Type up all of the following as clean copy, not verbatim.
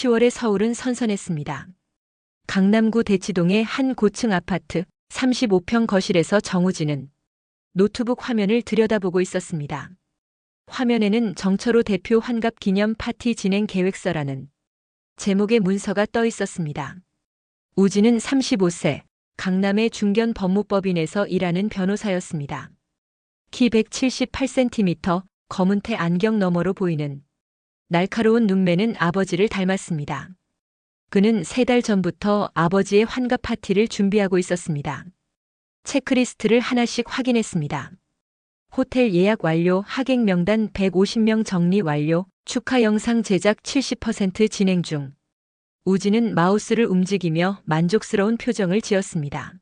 10월의 서울은 선선했습니다. 강남구 대치동의 한 고층 아파트 35평 거실에서 정우진은 노트북 화면을 들여다보고 있었습니다. 화면에는 정철호 대표 환갑 기념 파티 진행 계획서라는 제목의 문서가 떠 있었습니다. 우진은 35세, 강남의 중견 법무법인에서 일하는 변호사였습니다. 키 178cm, 검은테 안경 너머로 보이는 날카로운 눈매는 아버지를 닮았습니다. 그는 3달 전부터 아버지의 환갑 파티를 준비하고 있었습니다. 체크리스트를 하나씩 확인했습니다. 호텔 예약 완료, 하객 명단 150명 정리 완료, 축하 영상 제작 70% 진행 중. 우진은 마우스를 움직이며 만족스러운 표정을 지었습니다.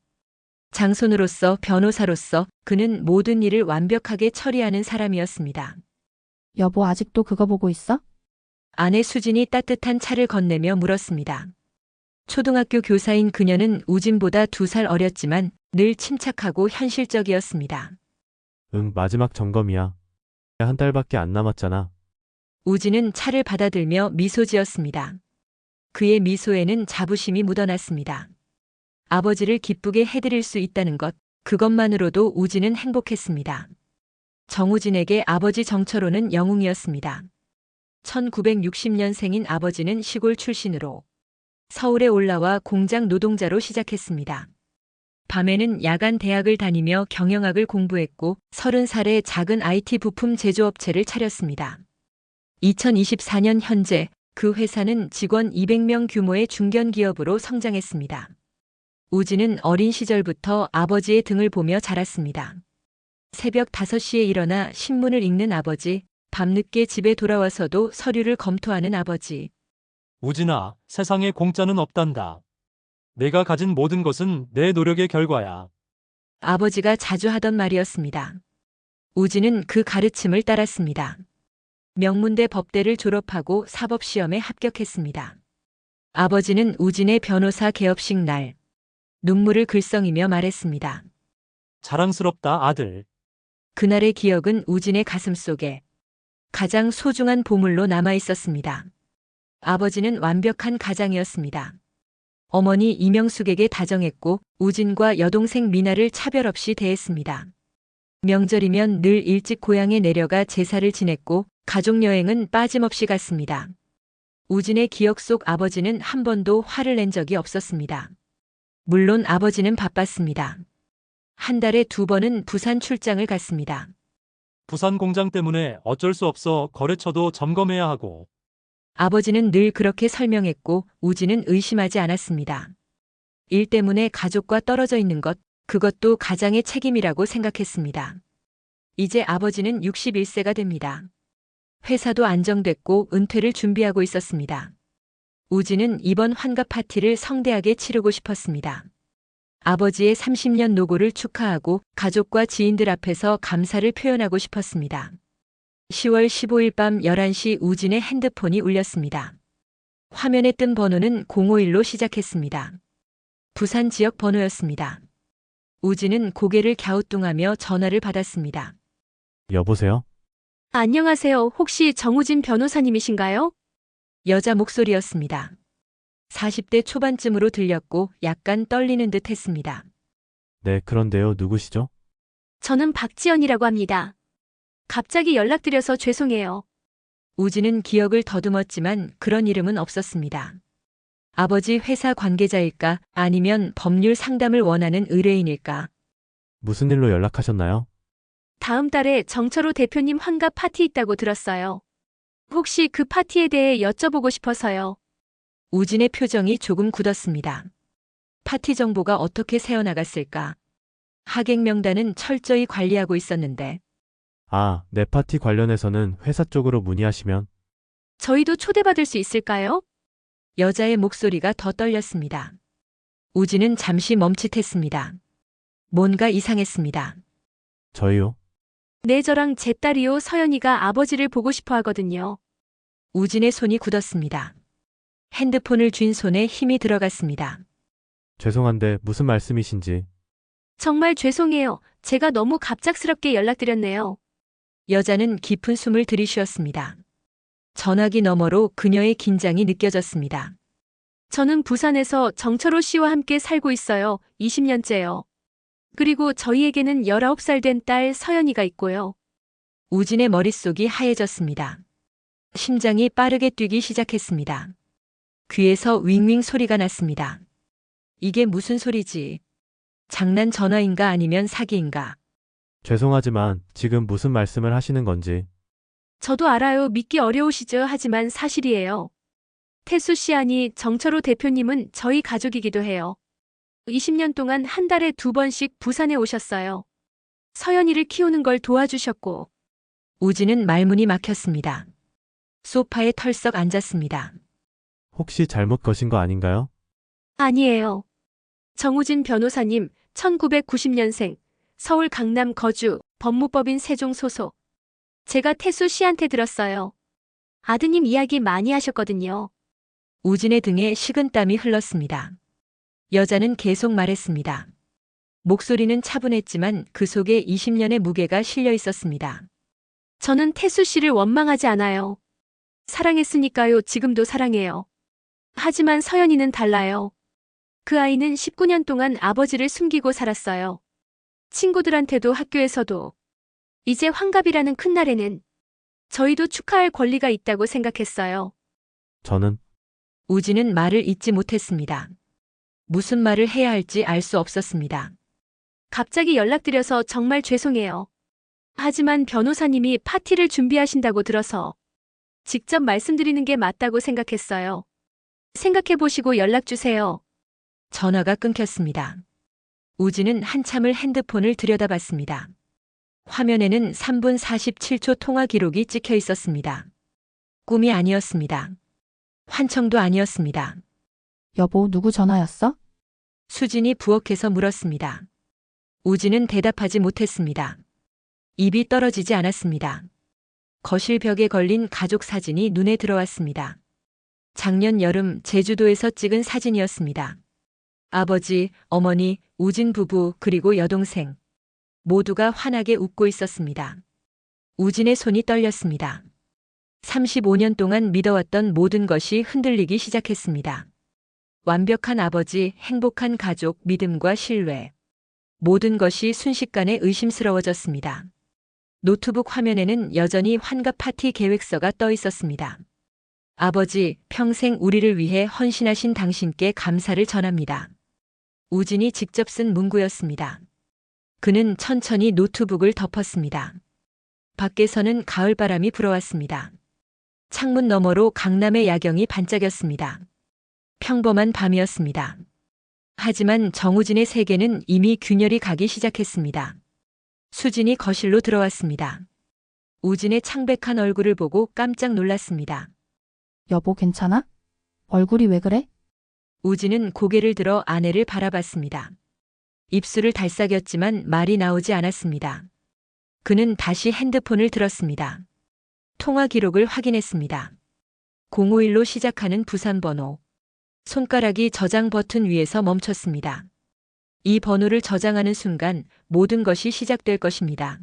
장손으로서, 변호사로서 그는 모든 일을 완벽하게 처리하는 사람이었습니다. 여보, 아직도 그거 보고 있어? 아내 수진이 따뜻한 차를 건네며 물었습니다. 초등학교 교사인 그녀는 우진보다 2살 어렸지만 늘 침착하고 현실적이었습니다. 응, 마지막 점검이야. 한 달밖에 안 남았잖아. 우진은 차를 받아들며 미소 지었습니다. 그의 미소에는 자부심이 묻어났습니다. 아버지를 기쁘게 해드릴 수 있다는 것, 그것만으로도 우진은 행복했습니다. 정우진에게 아버지 정철호는 영웅이었습니다. 1960년생인 아버지는 시골 출신으로 서울에 올라와 공장 노동자로 시작했습니다. 밤에는 야간 대학을 다니며 경영학을 공부했고 30살에 작은 IT 부품 제조업체를 차렸습니다. 2024년 현재 그 회사는 직원 200명 규모의 중견기업으로 성장했습니다. 우진은 어린 시절부터 아버지의 등을 보며 자랐습니다. 새벽 5시에 일어나 신문을 읽는 아버지, 밤늦게 집에 돌아와서도 서류를 검토하는 아버지. 우진아, 세상에 공짜는 없단다. 내가 가진 모든 것은 내 노력의 결과야. 아버지가 자주 하던 말이었습니다. 우진은 그 가르침을 따랐습니다. 명문대 법대를 졸업하고 사법시험에 합격했습니다. 아버지는 우진의 변호사 개업식 날 눈물을 글썽이며 말했습니다. 자랑스럽다, 아들. 그날의 기억은 우진의 가슴 속에 가장 소중한 보물로 남아 있었습니다. 아버지는 완벽한 가장이었습니다. 어머니 이명숙에게 다정했고 우진과 여동생 미나를 차별 없이 대했습니다. 명절이면 늘 일찍 고향에 내려가 제사를 지냈고 가족여행은 빠짐없이 갔습니다. 우진의 기억 속 아버지는 한 번도 화를 낸 적이 없었습니다. 물론 아버지는 바빴습니다. 한 달에 2번은 부산 출장을 갔습니다. 부산 공장 때문에 어쩔 수 없어 거래처도 점검해야 하고. 아버지는 늘 그렇게 설명했고 우진은 의심하지 않았습니다. 일 때문에 가족과 떨어져 있는 것, 그것도 가장의 책임이라고 생각했습니다. 이제 아버지는 61세가 됩니다. 회사도 안정됐고 은퇴를 준비하고 있었습니다. 우진은 이번 환갑 파티를 성대하게 치르고 싶었습니다. 아버지의 30년 노고를 축하하고 가족과 지인들 앞에서 감사를 표현하고 싶었습니다. 10월 15일 밤 11시 우진의 핸드폰이 울렸습니다. 화면에 뜬 번호는 051로 시작했습니다. 부산 지역 번호였습니다. 우진은 고개를 갸우뚱하며 전화를 받았습니다. 여보세요? 안녕하세요. 혹시 정우진 변호사님이신가요? 여자 목소리였습니다. 40대 초반쯤으로 들렸고 약간 떨리는 듯 했습니다. 네, 그런데요. 누구시죠? 저는 박지연이라고 합니다. 갑자기 연락드려서 죄송해요. 우진은 기억을 더듬었지만 그런 이름은 없었습니다. 아버지 회사 관계자일까 아니면 법률 상담을 원하는 의뢰인일까? 무슨 일로 연락하셨나요? 다음 달에 정철호 대표님 환갑 파티 있다고 들었어요. 혹시 그 파티에 대해 여쭤보고 싶어서요. 우진의 표정이 조금 굳었습니다. 파티 정보가 어떻게 새어나갔을까? 하객 명단은 철저히 관리하고 있었는데 아, 내 파티 관련해서는 회사 쪽으로 문의하시면. 저희도 초대받을 수 있을까요? 여자의 목소리가 더 떨렸습니다. 우진은 잠시 멈칫했습니다. 뭔가 이상했습니다. 저희요? 네, 저랑 제 딸이요, 서연이가 아버지를 보고 싶어 하거든요. 우진의 손이 굳었습니다. 핸드폰을 쥔 손에 힘이 들어갔습니다. 죄송한데 무슨 말씀이신지. 정말 죄송해요. 제가 너무 갑작스럽게 연락드렸네요. 여자는 깊은 숨을 들이쉬었습니다. 전화기 너머로 그녀의 긴장이 느껴졌습니다. 저는 부산에서 정철호 씨와 함께 살고 있어요. 20년째요. 그리고 저희에게는 19살 된 딸 서연이가 있고요. 우진의 머릿속이 하얘졌습니다. 심장이 빠르게 뛰기 시작했습니다. 귀에서 윙윙 소리가 났습니다. 이게 무슨 소리지? 장난 전화인가 아니면 사기인가? 죄송하지만 지금 무슨 말씀을 하시는 건지. 저도 알아요. 믿기 어려우시죠? 하지만 사실이에요. 태수 씨 아니 정철호 대표님은 저희 가족이기도 해요. 20년 동안 한 달에 2번씩 부산에 오셨어요. 서연이를 키우는 걸 도와주셨고. 우진은 말문이 막혔습니다. 소파에 털썩 앉았습니다. 혹시 잘못 거신 거 아닌가요? 아니에요. 정우진 변호사님, 1990년생, 서울 강남 거주, 법무법인 세종 소속. 제가 태수 씨한테 들었어요. 아드님 이야기 많이 하셨거든요. 우진의 등에 식은땀이 흘렀습니다. 여자는 계속 말했습니다. 목소리는 차분했지만 그 속에 20년의 무게가 실려 있었습니다. 저는 태수 씨를 원망하지 않아요. 사랑했으니까요. 지금도 사랑해요. 하지만 서연이는 달라요. 그 아이는 19년 동안 아버지를 숨기고 살았어요. 친구들한테도 학교에서도. 이제 환갑이라는 큰 날에는 저희도 축하할 권리가 있다고 생각했어요. 저는 우진은 말을 잇지 못했습니다. 무슨 말을 해야 할지 알 수 없었습니다. 갑자기 연락드려서 정말 죄송해요. 하지만 변호사님이 파티를 준비하신다고 들어서 직접 말씀드리는 게 맞다고 생각했어요. 생각해보시고 연락주세요. 전화가 끊겼습니다. 우진은 한참을 핸드폰을 들여다봤습니다. 화면에는 3분 47초 통화 기록이 찍혀 있었습니다. 꿈이 아니었습니다. 환청도 아니었습니다. 여보, 누구 전화였어? 수진이 부엌에서 물었습니다. 우진은 대답하지 못했습니다. 입이 떨어지지 않았습니다. 거실 벽에 걸린 가족 사진이 눈에 들어왔습니다. 작년 여름 제주도에서 찍은 사진이었습니다. 아버지, 어머니, 우진 부부 그리고 여동생 모두가 환하게 웃고 있었습니다. 우진의 손이 떨렸습니다. 35년 동안 믿어왔던 모든 것이 흔들리기 시작했습니다. 완벽한 아버지, 행복한 가족, 믿음과 신뢰. 모든 것이 순식간에 의심스러워졌습니다. 노트북 화면에는 여전히 환갑 파티 계획서가 떠 있었습니다. 아버지, 평생 우리를 위해 헌신하신 당신께 감사를 전합니다. 우진이 직접 쓴 문구였습니다. 그는 천천히 노트북을 덮었습니다. 밖에서는 가을바람이 불어왔습니다. 창문 너머로 강남의 야경이 반짝였습니다. 평범한 밤이었습니다. 하지만 정우진의 세계는 이미 균열이 가기 시작했습니다. 수진이 거실로 들어왔습니다. 우진의 창백한 얼굴을 보고 깜짝 놀랐습니다. 여보, 괜찮아? 얼굴이 왜 그래? 우진은 고개를 들어 아내를 바라봤습니다. 입술을 달싹였지만 말이 나오지 않았습니다. 그는 다시 핸드폰을 들었습니다. 통화 기록을 확인했습니다. 051로 시작하는 부산 번호. 손가락이 저장 버튼 위에서 멈췄습니다. 이 번호를 저장하는 순간 모든 것이 시작될 것입니다.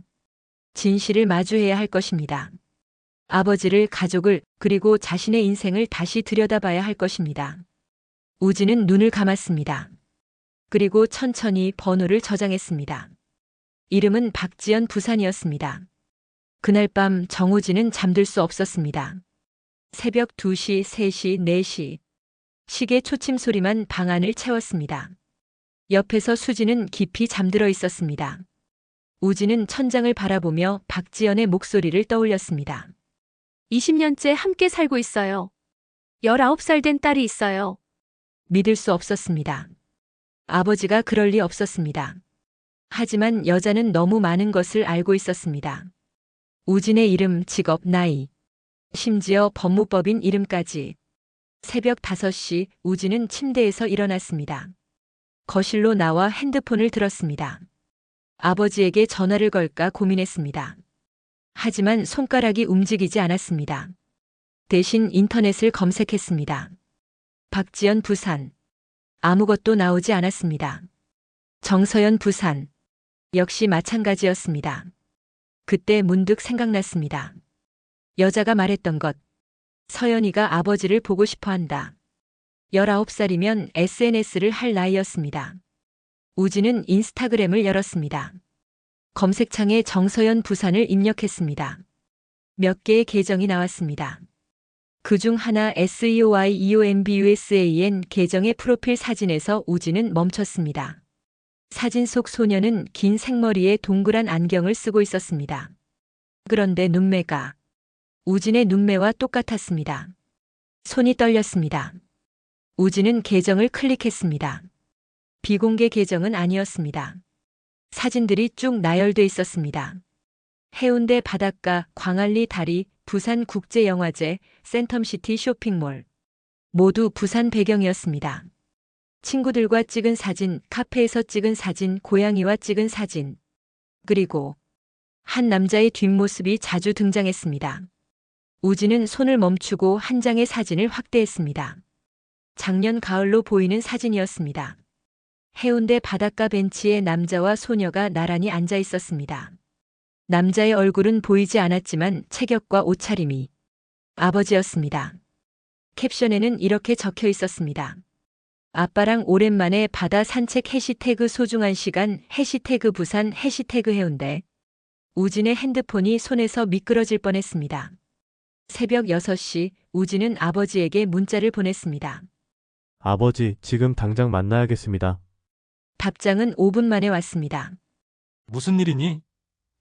진실을 마주해야 할 것입니다. 아버지를, 가족을, 그리고 자신의 인생을 다시 들여다봐야 할 것입니다. 우진은 눈을 감았습니다. 그리고 천천히 번호를 저장했습니다. 이름은 박지연 부산이었습니다. 그날 밤 정우진은 잠들 수 없었습니다. 새벽 2시, 3시, 4시. 시계 초침 소리만 방 안을 채웠습니다. 옆에서 수진은 깊이 잠들어 있었습니다. 우진은 천장을 바라보며 박지연의 목소리를 떠올렸습니다. 20년째 함께 살고 있어요. 19살 된 딸이 있어요. 믿을 수 없었습니다. 아버지가 그럴 리 없었습니다. 하지만 여자는 너무 많은 것을 알고 있었습니다. 우진의 이름, 직업, 나이, 심지어 법무법인 이름까지. 새벽 5시 우진은 침대에서 일어났습니다. 거실로 나와 핸드폰을 들었습니다. 아버지에게 전화를 걸까 고민했습니다. 하지만 손가락이 움직이지 않았습니다. 대신 인터넷을 검색했습니다. 박지연 부산. 아무것도 나오지 않았습니다. 정서연 부산. 역시 마찬가지였습니다. 그때 문득 생각났습니다. 여자가 말했던 것. 서연이가 아버지를 보고 싶어 한다. 19살이면 SNS를 할 나이였습니다. 우진은 인스타그램을 열었습니다. 검색창에 정서연 부산을 입력했습니다. 몇 개의 계정이 나왔습니다. 그중 하나 SEOYEOMBUSAN 계정의 프로필 사진에서 우진은 멈췄습니다. 사진 속 소녀는 긴 생머리에 동그란 안경을 쓰고 있었습니다. 그런데 눈매가 우진의 눈매와 똑같았습니다. 손이 떨렸습니다. 우진은 계정을 클릭했습니다. 비공개 계정은 아니었습니다. 사진들이 쭉 나열돼 있었습니다. 해운대 바닷가, 광안리 다리, 부산국제영화제, 센텀시티 쇼핑몰. 모두 부산 배경이었습니다. 친구들과 찍은 사진, 카페에서 찍은 사진, 고양이와 찍은 사진. 그리고 한 남자의 뒷모습이 자주 등장했습니다. 우진은 손을 멈추고 한 장의 사진을 확대했습니다. 작년 가을로 보이는 사진이었습니다. 해운대 바닷가 벤치에 남자와 소녀가 나란히 앉아 있었습니다. 남자의 얼굴은 보이지 않았지만 체격과 옷차림이 아버지였습니다. 캡션에는 이렇게 적혀 있었습니다. 아빠랑 오랜만에 바다 산책 해시태그 소중한 시간 해시태그 부산 해시태그 해운대. 우진의 핸드폰이 손에서 미끄러질 뻔했습니다. 새벽 6시 우진은 아버지에게 문자를 보냈습니다. 아버지, 지금 당장 만나야겠습니다. 답장은 5분 만에 왔습니다. 무슨 일이니?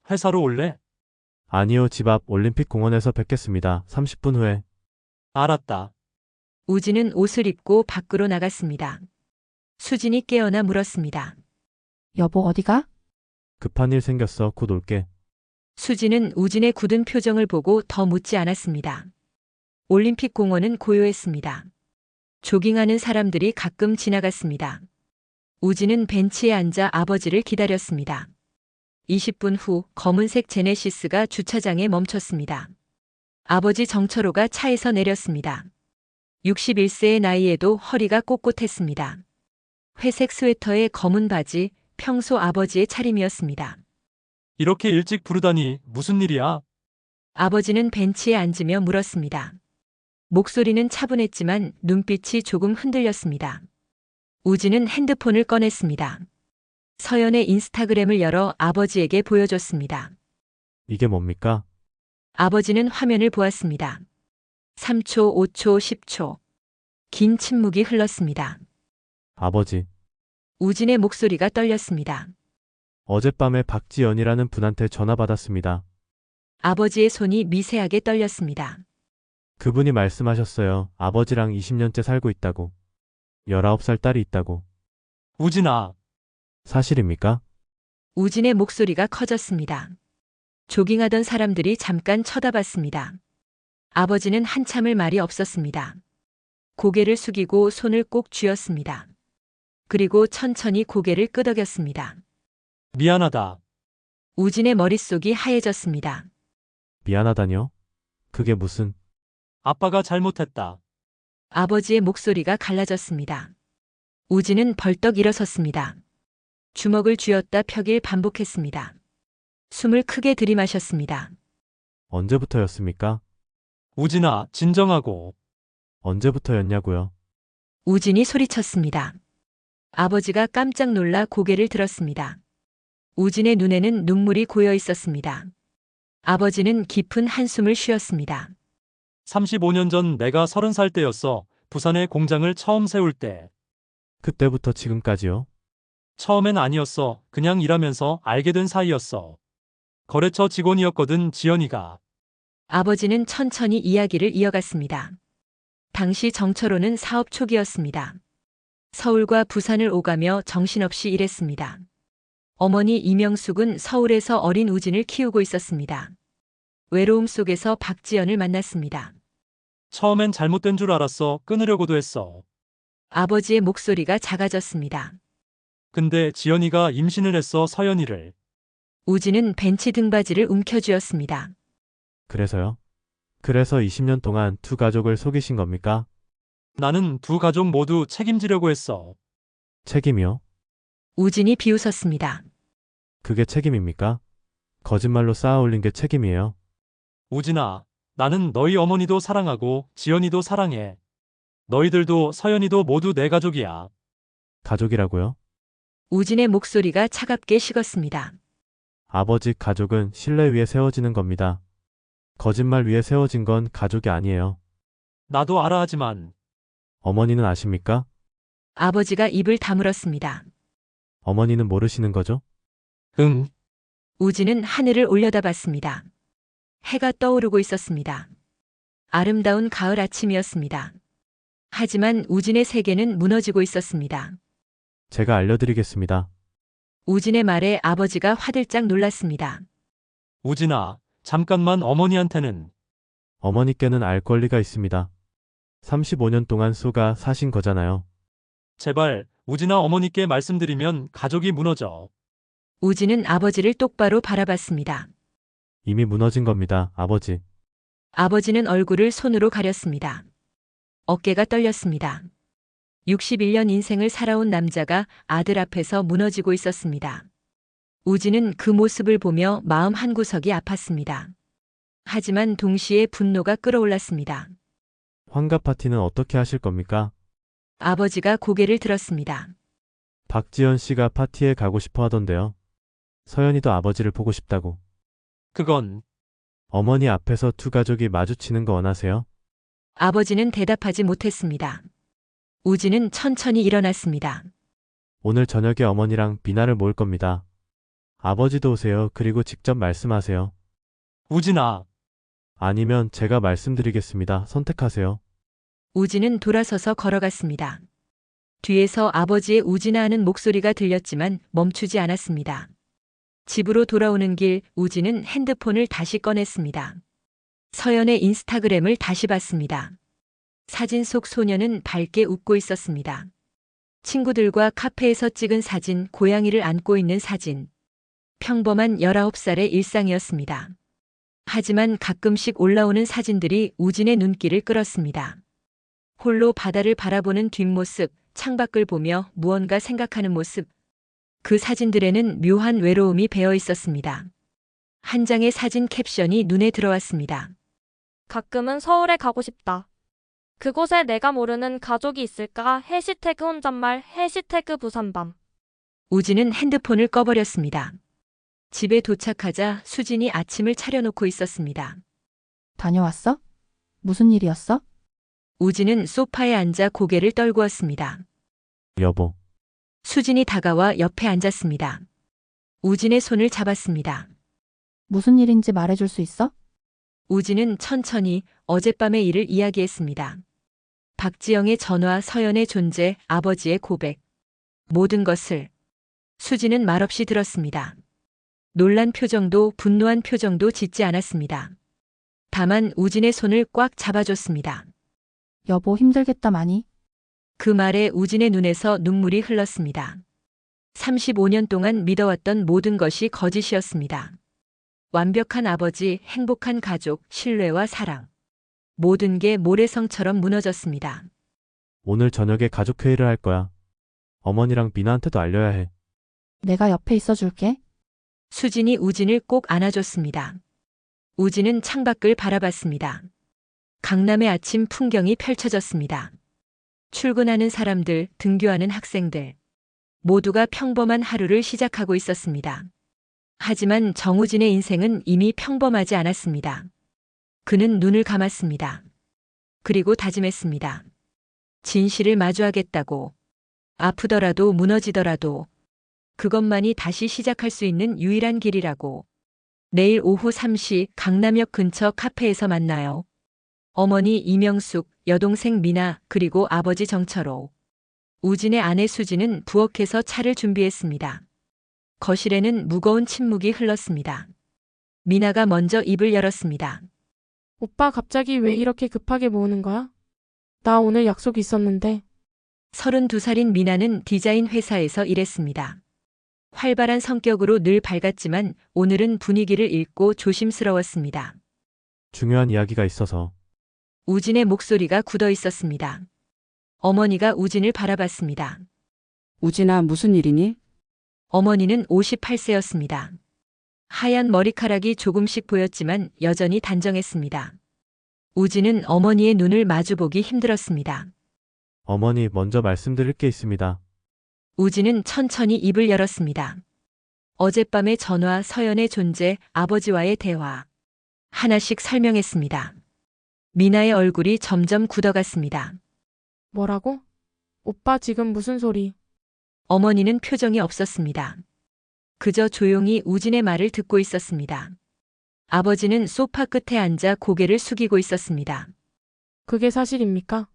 회사로 올래? 아니요, 집 앞 올림픽 공원에서 뵙겠습니다. 30분 후에. 알았다. 우진은 옷을 입고 밖으로 나갔습니다. 수진이 깨어나 물었습니다. 여보 어디가? 급한 일 생겼어. 곧 올게. 수진은 우진의 굳은 표정을 보고 더 묻지 않았습니다. 올림픽 공원은 고요했습니다. 조깅하는 사람들이 가끔 지나갔습니다. 우진은 벤치에 앉아 아버지를 기다렸습니다. 20분 후 검은색 제네시스가 주차장에 멈췄습니다. 아버지 정철호가 차에서 내렸습니다. 61세의 나이에도 허리가 꼿꼿했습니다. 회색 스웨터에 검은 바지, 평소 아버지의 차림이었습니다. 이렇게 일찍 부르다니 무슨 일이야? 아버지는 벤치에 앉으며 물었습니다. 목소리는 차분했지만 눈빛이 조금 흔들렸습니다. 우진은 핸드폰을 꺼냈습니다. 서연의 인스타그램을 열어 아버지에게 보여줬습니다. 이게 뭡니까? 아버지는 화면을 보았습니다. 3초, 5초, 10초. 긴 침묵이 흘렀습니다. 아버지, 우진의 목소리가 떨렸습니다. 어젯밤에 박지연이라는 분한테 전화 받았습니다. 아버지의 손이 미세하게 떨렸습니다. 그분이 말씀하셨어요. 아버지랑 20년째 살고 있다고. 19살 딸이 있다고. 우진아, 사실입니까? 우진의 목소리가 커졌습니다. 조깅하던 사람들이 잠깐 쳐다봤습니다. 아버지는 한참을 말이 없었습니다. 고개를 숙이고 손을 꼭 쥐었습니다. 그리고 천천히 고개를 끄덕였습니다. 미안하다. 우진의 머릿속이 하얘졌습니다. 미안하다뇨? 그게 무슨... 아빠가 잘못했다. 아버지의 목소리가 갈라졌습니다. 우진은 벌떡 일어섰습니다. 주먹을 쥐었다 펴길 반복했습니다. 숨을 크게 들이마셨습니다. 언제부터였습니까? 우진아, 진정하고. 언제부터였냐고요? 우진이 소리쳤습니다. 아버지가 깜짝 놀라 고개를 들었습니다. 우진의 눈에는 눈물이 고여 있었습니다. 아버지는 깊은 한숨을 쉬었습니다. 35년 전 내가 30살 때였어. 부산에 공장을 처음 세울 때. 그때부터 지금까지요? 처음엔 아니었어. 그냥 일하면서 알게 된 사이였어. 거래처 직원이었거든, 지연이가. 아버지는 천천히 이야기를 이어갔습니다. 당시 정철호는 사업 초기였습니다. 서울과 부산을 오가며 정신없이 일했습니다. 어머니 이명숙은 서울에서 어린 우진을 키우고 있었습니다. 외로움 속에서 박지연을 만났습니다. 처음엔 잘못된 줄 알았어. 끊으려고도 했어. 아버지의 목소리가 작아졌습니다. 근데 지연이가 임신을 했어, 서연이를. 우진은 벤치 등받이를 움켜쥐었습니다. 그래서요? 그래서 20년 동안 두 가족을 속이신 겁니까? 나는 두 가족 모두 책임지려고 했어. 책임이요? 우진이 비웃었습니다. 그게 책임입니까? 거짓말로 쌓아올린 게 책임이에요. 우진아, 나는 너희 어머니도 사랑하고 지연이도 사랑해. 너희들도 서연이도 모두 내 가족이야. 가족이라고요? 우진의 목소리가 차갑게 식었습니다. 아버지, 가족은 신뢰 위에 세워지는 겁니다. 거짓말 위에 세워진 건 가족이 아니에요. 나도 알아 하지만 어머니는 아십니까? 아버지가 입을 다물었습니다. 어머니는 모르시는 거죠? 응, 우진은 하늘을 올려다봤습니다. 해가 떠오르고 있었습니다. 아름다운 가을 아침이었습니다. 하지만 우진의 세계는 무너지고 있었습니다. 제가 알려드리겠습니다. 우진의 말에 아버지가 화들짝 놀랐습니다. 우진아, 잠깐만 어머니한테는. 어머니께는 알 권리가 있습니다. 35년 동안 쏘가 사신 거잖아요. 제발, 우진아 어머니께 말씀드리면 가족이 무너져. 우진은 아버지를 똑바로 바라봤습니다. 이미 무너진 겁니다, 아버지. 아버지는 얼굴을 손으로 가렸습니다. 어깨가 떨렸습니다. 61년 인생을 살아온 남자가 아들 앞에서 무너지고 있었습니다. 우진은 그 모습을 보며 마음 한구석이 아팠습니다. 하지만 동시에 분노가 끓어올랐습니다. 환갑 파티는 어떻게 하실 겁니까? 아버지가 고개를 들었습니다. 박지연 씨가 파티에 가고 싶어 하던데요. 서연이도 아버지를 보고 싶다고. 그건 어머니 앞에서 두 가족이 마주치는 거 원하세요? 아버지는 대답하지 못했습니다. 우진은 천천히 일어났습니다. 오늘 저녁에 어머니랑 미나를 모을 겁니다. 아버지도 오세요. 그리고 직접 말씀하세요. 우진아, 아니면 제가 말씀드리겠습니다. 선택하세요. 우진은 돌아서서 걸어갔습니다. 뒤에서 아버지의 우진아 하는 목소리가 들렸지만 멈추지 않았습니다. 집으로 돌아오는 길 우진은 핸드폰을 다시 꺼냈습니다. 서연의 인스타그램을 다시 봤습니다. 사진 속 소녀는 밝게 웃고 있었습니다. 친구들과 카페에서 찍은 사진, 고양이를 안고 있는 사진. 평범한 19살의 일상이었습니다. 하지만 가끔씩 올라오는 사진들이 우진의 눈길을 끌었습니다. 홀로 바다를 바라보는 뒷모습, 창밖을 보며 무언가 생각하는 모습. 그 사진들에는 묘한 외로움이 배어 있었습니다. 한 장의 사진 캡션이 눈에 들어왔습니다. 가끔은 서울에 가고 싶다. 그곳에 내가 모르는 가족이 있을까? 해시태그 혼잣말, 해시태그 부산밤. 우진은 핸드폰을 꺼버렸습니다. 집에 도착하자 수진이 아침을 차려놓고 있었습니다. 다녀왔어? 무슨 일이었어? 우진은 소파에 앉아 고개를 떨구었습니다. 여보, 수진이 다가와 옆에 앉았습니다. 우진의 손을 잡았습니다. 무슨 일인지 말해줄 수 있어? 우진은 천천히 어젯밤의 일을 이야기했습니다. 박지영의 전화, 서연의 존재, 아버지의 고백. 모든 것을. 수진은 말없이 들었습니다. 놀란 표정도 분노한 표정도 짓지 않았습니다. 다만 우진의 손을 꽉 잡아줬습니다. 여보 힘들겠다 많이. 그 말에 우진의 눈에서 눈물이 흘렀습니다. 35년 동안 믿어왔던 모든 것이 거짓이었습니다. 완벽한 아버지, 행복한 가족, 신뢰와 사랑. 모든 게 모래성처럼 무너졌습니다. 오늘 저녁에 가족회의를 할 거야. 어머니랑 미나한테도 알려야 해. 내가 옆에 있어줄게. 수진이 우진을 꼭 안아줬습니다. 우진은 창밖을 바라봤습니다. 강남의 아침 풍경이 펼쳐졌습니다. 출근하는 사람들, 등교하는 학생들. 모두가 평범한 하루를 시작하고 있었습니다. 하지만 정우진의 인생은 이미 평범하지 않았습니다. 그는 눈을 감았습니다. 그리고 다짐했습니다. 진실을 마주하겠다고. 아프더라도 무너지더라도 그것만이 다시 시작할 수 있는 유일한 길이라고. 내일 오후 3시 강남역 근처 카페에서 만나요. 어머니 이명숙, 여동생 미나, 그리고 아버지 정철호. 우진의 아내 수진은 부엌에서 차를 준비했습니다. 거실에는 무거운 침묵이 흘렀습니다. 미나가 먼저 입을 열었습니다. 오빠 갑자기 왜 이렇게 급하게 모으는 거야? 나 오늘 약속 있었는데. 32살인 미나는 디자인 회사에서 일했습니다. 활발한 성격으로 늘 밝았지만 오늘은 분위기를 읽고 조심스러웠습니다. 중요한 이야기가 있어서. 우진의 목소리가 굳어 있었습니다. 어머니가 우진을 바라봤습니다. 우진아, 무슨 일이니? 어머니는 58세였습니다. 하얀 머리카락이 조금씩 보였지만 여전히 단정했습니다. 우진은 어머니의 눈을 마주보기 힘들었습니다. 어머니, 먼저 말씀드릴 게 있습니다. 우진은 천천히 입을 열었습니다. 어젯밤의 전화, 서연의 존재, 아버지와의 대화. 하나씩 설명했습니다. 미나의 얼굴이 점점 굳어갔습니다. 뭐라고? 오빠 지금 무슨 소리? 어머니는 표정이 없었습니다. 그저 조용히 우진의 말을 듣고 있었습니다. 아버지는 소파 끝에 앉아 고개를 숙이고 있었습니다. 그게 사실입니까?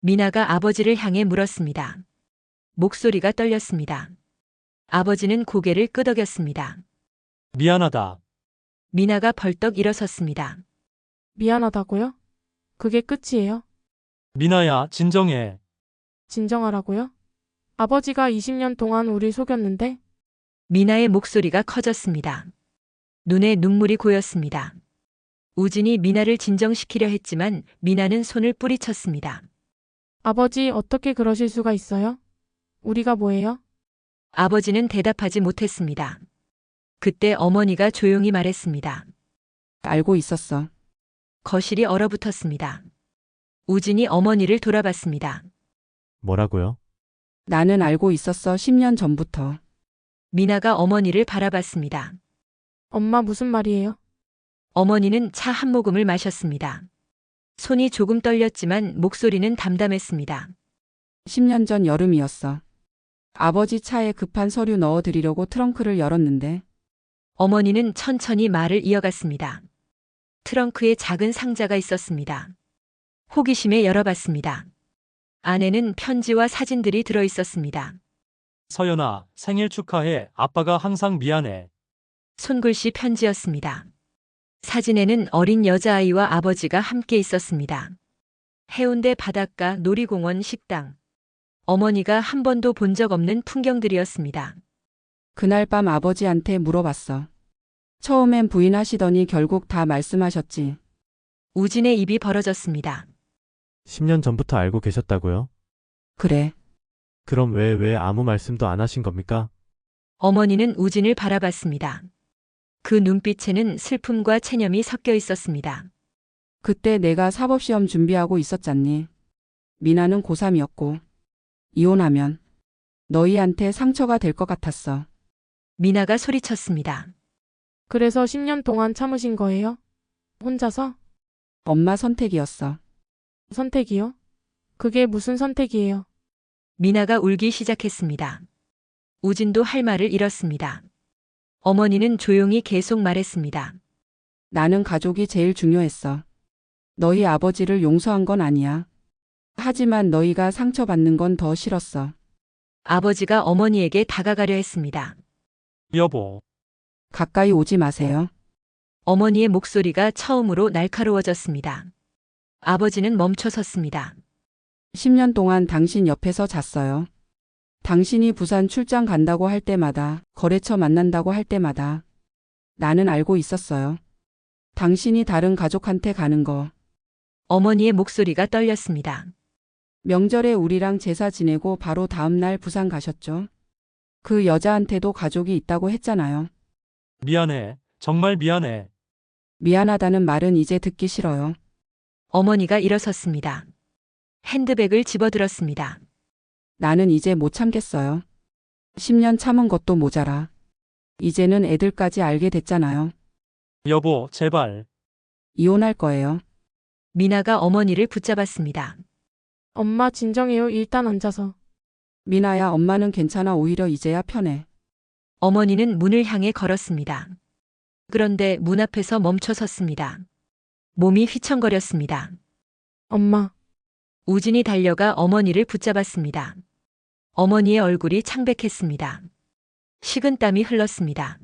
미나가 아버지를 향해 물었습니다. 목소리가 떨렸습니다. 아버지는 고개를 끄덕였습니다. 미안하다. 미나가 벌떡 일어섰습니다. 미안하다고요? 그게 끝이에요? 미나야, 진정해. 진정하라고요? 아버지가 20년 동안 우릴 속였는데? 미나의 목소리가 커졌습니다. 눈에 눈물이 고였습니다. 우진이 미나를 진정시키려 했지만 미나는 손을 뿌리쳤습니다. 아버지 어떻게 그러실 수가 있어요? 우리가 뭐예요? 아버지는 대답하지 못했습니다. 그때 어머니가 조용히 말했습니다. 알고 있었어. 거실이 얼어붙었습니다. 우진이 어머니를 돌아봤습니다. 뭐라고요? 나는 알고 있었어. 10년 전부터. 미나가 어머니를 바라봤습니다. 엄마 무슨 말이에요? 어머니는 차 한 모금을 마셨습니다. 손이 조금 떨렸지만 목소리는 담담했습니다. 10년 전 여름이었어. 아버지 차에 급한 서류 넣어드리려고 트렁크를 열었는데 어머니는 천천히 말을 이어갔습니다. 트렁크에 작은 상자가 있었습니다. 호기심에 열어봤습니다. 안에는 편지와 사진들이 들어 있었습니다. 서연아, 생일 축하해. 아빠가 항상 미안해. 손글씨 편지였습니다. 사진에는 어린 여자아이와 아버지가 함께 있었습니다. 해운대 바닷가, 놀이공원, 식당. 어머니가 한 번도 본 적 없는 풍경들이었습니다. 그날 밤 아버지한테 물어봤어. 처음엔 부인하시더니 결국 다 말씀하셨지. 우진의 입이 벌어졌습니다. 10년 전부터 알고 계셨다고요? 그래. 그럼 왜 아무 말씀도 안 하신 겁니까? 어머니는 우진을 바라봤습니다. 그 눈빛에는 슬픔과 체념이 섞여 있었습니다. 그때 내가 사법시험 준비하고 있었잖니. 미나는 고3이었고 이혼하면 너희한테 상처가 될 것 같았어. 미나가 소리쳤습니다. 그래서 10년 동안 참으신 거예요? 혼자서? 엄마 선택이었어. 선택이요? 그게 무슨 선택이에요? 미나가 울기 시작했습니다. 우진도 할 말을 잃었습니다. 어머니는 조용히 계속 말했습니다. 나는 가족이 제일 중요했어. 너희 아버지를 용서한 건 아니야. 하지만 너희가 상처받는 건 더 싫었어. 아버지가 어머니에게 다가가려 했습니다. 여보, 가까이 오지 마세요. 어머니의 목소리가 처음으로 날카로워졌습니다. 아버지는 멈춰 섰습니다. 10년 동안 당신 옆에서 잤어요. 당신이 부산 출장 간다고 할 때마다, 거래처 만난다고 할 때마다 나는 알고 있었어요. 당신이 다른 가족한테 가는 거. 어머니의 목소리가 떨렸습니다. 명절에 우리랑 제사 지내고 바로 다음 날 부산 가셨죠. 그 여자한테도 가족이 있다고 했잖아요. 미안해. 정말 미안해. 미안하다는 말은 이제 듣기 싫어요. 어머니가 일어섰습니다. 핸드백을 집어들었습니다. 나는 이제 못 참겠어요. 10년 참은 것도 모자라. 이제는 애들까지 알게 됐잖아요. 여보, 제발. 이혼할 거예요. 미나가 어머니를 붙잡았습니다. 엄마 진정해요. 일단 앉아서. 미나야, 엄마는 괜찮아. 오히려 이제야 편해. 어머니는 문을 향해 걸었습니다. 그런데 문 앞에서 멈춰 섰습니다. 몸이 휘청거렸습니다. 엄마, 우진이 달려가 어머니를 붙잡았습니다. 어머니의 얼굴이 창백했습니다. 식은땀이 흘렀습니다.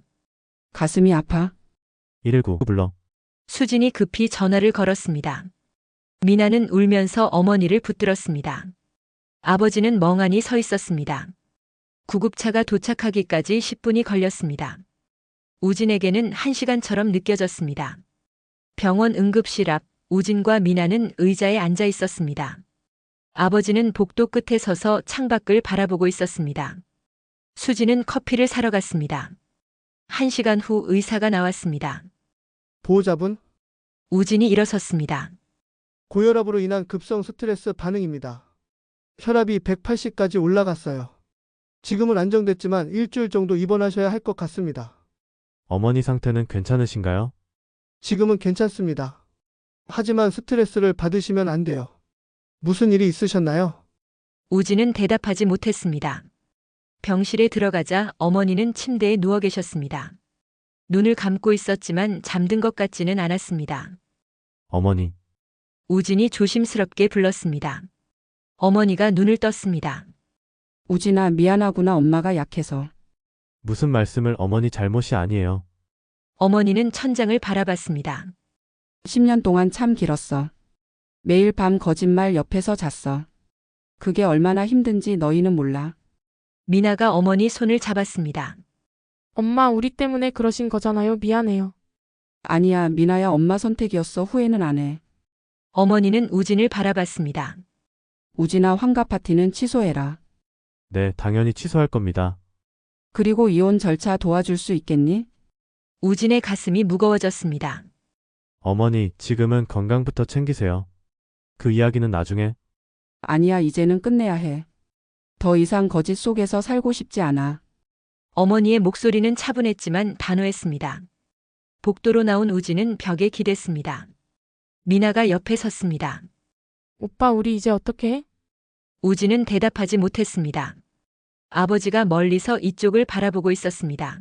가슴이 아파. 119 불러. 수진이 급히 전화를 걸었습니다. 미나는 울면서 어머니를 붙들었습니다. 아버지는 멍하니 서 있었습니다. 구급차가 도착하기까지 10분이 걸렸습니다. 우진에게는 1시간처럼 느껴졌습니다. 병원 응급실 앞 우진과 미나는 의자에 앉아 있었습니다. 아버지는 복도 끝에 서서 창밖을 바라보고 있었습니다. 수진은 커피를 사러 갔습니다. 1시간 후 의사가 나왔습니다. 보호자분? 우진이 일어섰습니다. 고혈압으로 인한 급성 스트레스 반응입니다. 혈압이 180까지 올라갔어요. 지금은 안정됐지만 일주일 정도 입원하셔야 할 것 같습니다. 어머니 상태는 괜찮으신가요? 지금은 괜찮습니다. 하지만 스트레스를 받으시면 안 돼요. 무슨 일이 있으셨나요? 우진은 대답하지 못했습니다. 병실에 들어가자 어머니는 침대에 누워 계셨습니다. 눈을 감고 있었지만 잠든 것 같지는 않았습니다. 어머니, 우진이 조심스럽게 불렀습니다. 어머니가 눈을 떴습니다. 우진아, 미안하구나. 엄마가 약해서. 무슨 말씀을 어머니 잘못이 아니에요. 어머니는 천장을 바라봤습니다. 10년 동안 참 길었어. 매일 밤 거짓말 옆에서 잤어. 그게 얼마나 힘든지 너희는 몰라. 미나가 어머니 손을 잡았습니다. 엄마, 우리 때문에 그러신 거잖아요. 미안해요. 아니야, 미나야, 엄마 선택이었어. 후회는 안 해. 어머니는 우진을 바라봤습니다. 우진아, 환갑 파티는 취소해라. 네, 당연히 취소할 겁니다. 그리고 이혼 절차 도와줄 수 있겠니? 우진의 가슴이 무거워졌습니다. 어머니, 지금은 건강부터 챙기세요. 그 이야기는 나중에. 아니야, 이제는 끝내야 해. 더 이상 거짓 속에서 살고 싶지 않아. 어머니의 목소리는 차분했지만 단호했습니다. 복도로 나온 우진은 벽에 기댔습니다. 미나가 옆에 섰습니다. 오빠, 우리 이제 어떻게 해? 우진은 대답하지 못했습니다. 아버지가 멀리서 이쪽을 바라보고 있었습니다.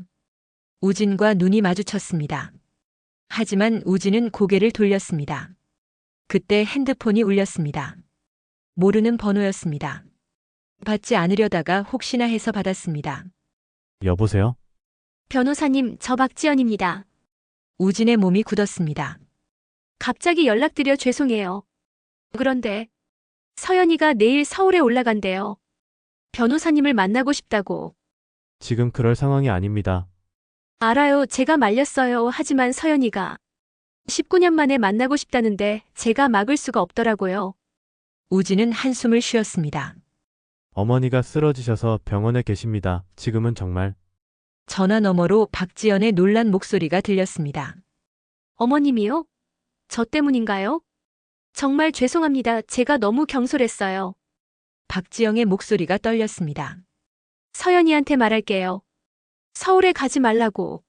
우진과 눈이 마주쳤습니다. 하지만 우진은 고개를 돌렸습니다. 그때 핸드폰이 울렸습니다. 모르는 번호였습니다. 받지 않으려다가 혹시나 해서 받았습니다. 여보세요? 변호사님, 저 박지연입니다. 우진의 몸이 굳었습니다. 갑자기 연락드려 죄송해요. 그런데 서연이가 내일 서울에 올라간대요. 변호사님을 만나고 싶다고. 지금 그럴 상황이 아닙니다. 알아요. 제가 말렸어요. 하지만 서연이가 19년 만에 만나고 싶다는데 제가 막을 수가 없더라고요. 우진은 한숨을 쉬었습니다. 어머니가 쓰러지셔서 병원에 계십니다. 지금은 정말. 전화 너머로 박지연의 놀란 목소리가 들렸습니다. 어머님이요? 저 때문인가요? 정말 죄송합니다. 제가 너무 경솔했어요. 박지영의 목소리가 떨렸습니다. 서연이한테 말할게요. 서울에 가지 말라고.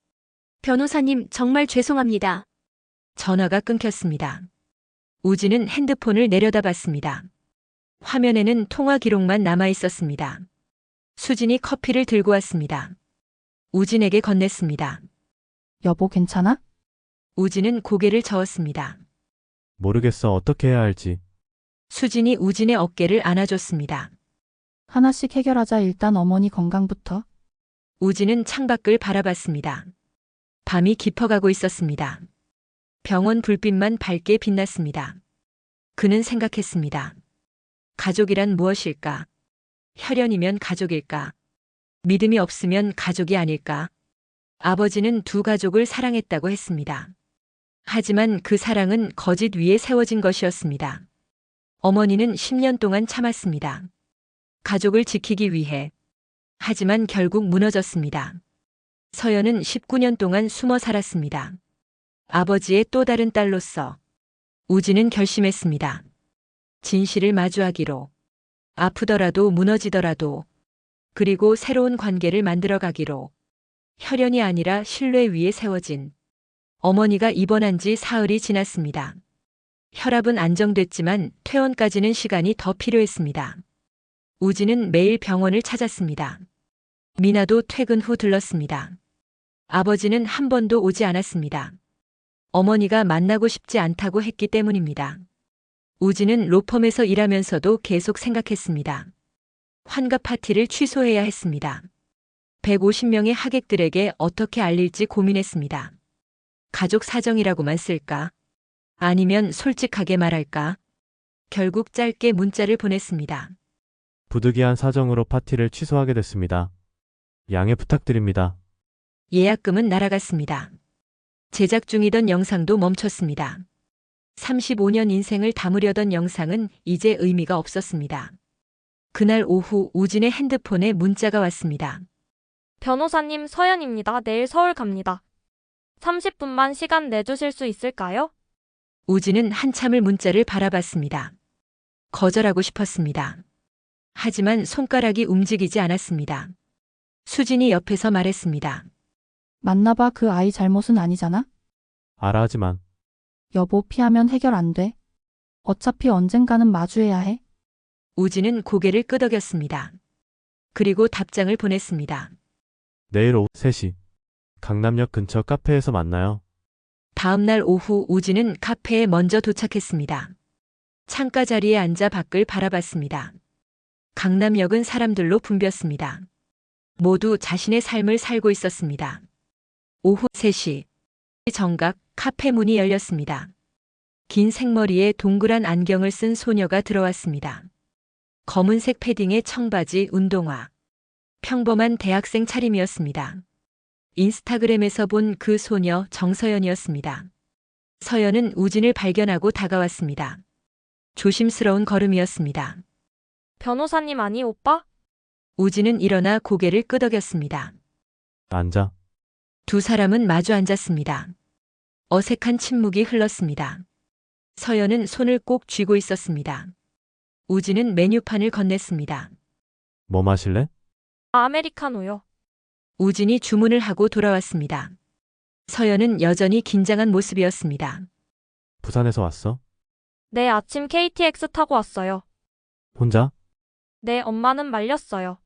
변호사님, 정말 죄송합니다. 전화가 끊겼습니다. 우진은 핸드폰을 내려다봤습니다. 화면에는 통화 기록만 남아 있었습니다. 수진이 커피를 들고 왔습니다. 우진에게 건넸습니다. 여보, 괜찮아? 우진은 고개를 저었습니다. 모르겠어. 어떻게 해야 할지. 수진이 우진의 어깨를 안아줬습니다. 하나씩 해결하자. 일단 어머니 건강부터. 우진은 창밖을 바라봤습니다. 밤이 깊어가고 있었습니다. 병원 불빛만 밝게 빛났습니다. 그는 생각했습니다. 가족이란 무엇일까? 혈연이면 가족일까? 믿음이 없으면 가족이 아닐까? 아버지는 두 가족을 사랑했다고 했습니다. 하지만 그 사랑은 거짓 위에 세워진 것이었습니다. 어머니는 10년 동안 참았습니다. 가족을 지키기 위해. 하지만 결국 무너졌습니다. 서연은 19년 동안 숨어 살았습니다. 아버지의 또 다른 딸로서. 우진은 결심했습니다. 진실을 마주하기로. 아프더라도 무너지더라도. 그리고 새로운 관계를 만들어가기로. 혈연이 아니라 신뢰 위에 세워진. 어머니가 입원한 지 사흘이 지났습니다. 혈압은 안정됐지만 퇴원까지는 시간이 더 필요했습니다. 우진은 매일 병원을 찾았습니다. 미나도 퇴근 후 들렀습니다. 아버지는 한 번도 오지 않았습니다. 어머니가 만나고 싶지 않다고 했기 때문입니다. 우진은 로펌에서 일하면서도 계속 생각했습니다. 환갑 파티를 취소해야 했습니다. 150명의 하객들에게 어떻게 알릴지 고민했습니다. 가족 사정이라고만 쓸까? 아니면 솔직하게 말할까? 결국 짧게 문자를 보냈습니다. 부득이한 사정으로 파티를 취소하게 됐습니다. 양해 부탁드립니다. 예약금은 날아갔습니다. 제작 중이던 영상도 멈췄습니다. 35년 인생을 담으려던 영상은 이제 의미가 없었습니다. 그날 오후 우진의 핸드폰에 문자가 왔습니다. 변호사님, 서연입니다. 내일 서울 갑니다. 30분만 시간 내주실 수 있을까요? 우진은 한참을 문자를 바라봤습니다. 거절하고 싶었습니다. 하지만 손가락이 움직이지 않았습니다. 수진이 옆에서 말했습니다. 만나봐, 그 아이 잘못은 아니잖아? 알아 하지만 여보, 피하면 해결 안 돼. 어차피 언젠가는 마주해야 해. 우진은 고개를 끄덕였습니다. 그리고 답장을 보냈습니다. 내일 오후 3시 강남역 근처 카페에서 만나요. 다음 날 오후 우진은 카페에 먼저 도착했습니다. 창가 자리에 앉아 밖을 바라봤습니다. 강남역은 사람들로 붐볐습니다. 모두 자신의 삶을 살고 있었습니다. 오후 3시 정각 카페 문이 열렸습니다. 긴 생머리에 동그란 안경을 쓴 소녀가 들어왔습니다. 검은색 패딩에 청바지, 운동화. 평범한 대학생 차림이었습니다. 인스타그램에서 본 그 소녀 정서연이었습니다. 서연은 우진을 발견하고 다가왔습니다. 조심스러운 걸음이었습니다. 변호사님 아니, 오빠? 우진은 일어나 고개를 끄덕였습니다. 앉아. 두 사람은 마주 앉았습니다. 어색한 침묵이 흘렀습니다. 서연은 손을 꼭 쥐고 있었습니다. 우진은 메뉴판을 건넸습니다. 뭐 마실래? 아메리카노요. 우진이 주문을 하고 돌아왔습니다. 서연은 여전히 긴장한 모습이었습니다. 부산에서 왔어? 네, 아침 KTX 타고 왔어요. 혼자? 네, 엄마는 말렸어요.